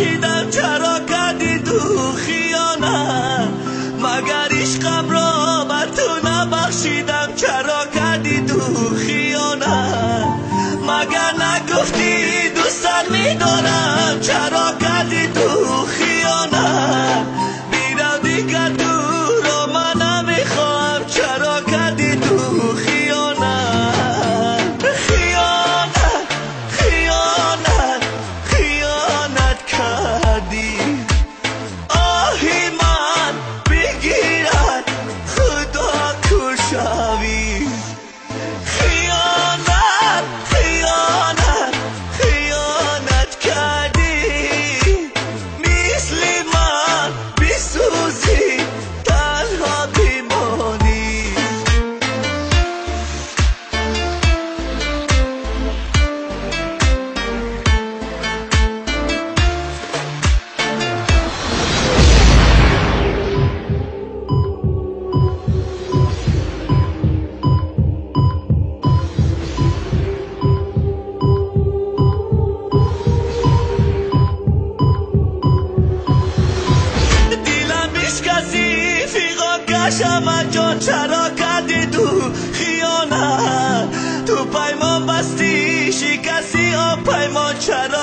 نبخشیدم چرا کردی تو خیانت؟ مگر عشقم را بر تو نبخشیدم چرا کردی تو خیانت؟ مگر نگفتی دوستت میدارم چرا کردی تو خیانت؟ میرم دیگر تو را من نمیخواهم چرا کردی تو خیانت؟ خیانت خیانت خیانت کردی. آهی من بگیرد خدا کشاوی. خیانت خیانت خیانت کردی. مثل من بسوزی تنها بمانی. شمن جان چرا کردی تو خیانت؟ تو پیمان بستی شکستی پیمان چرا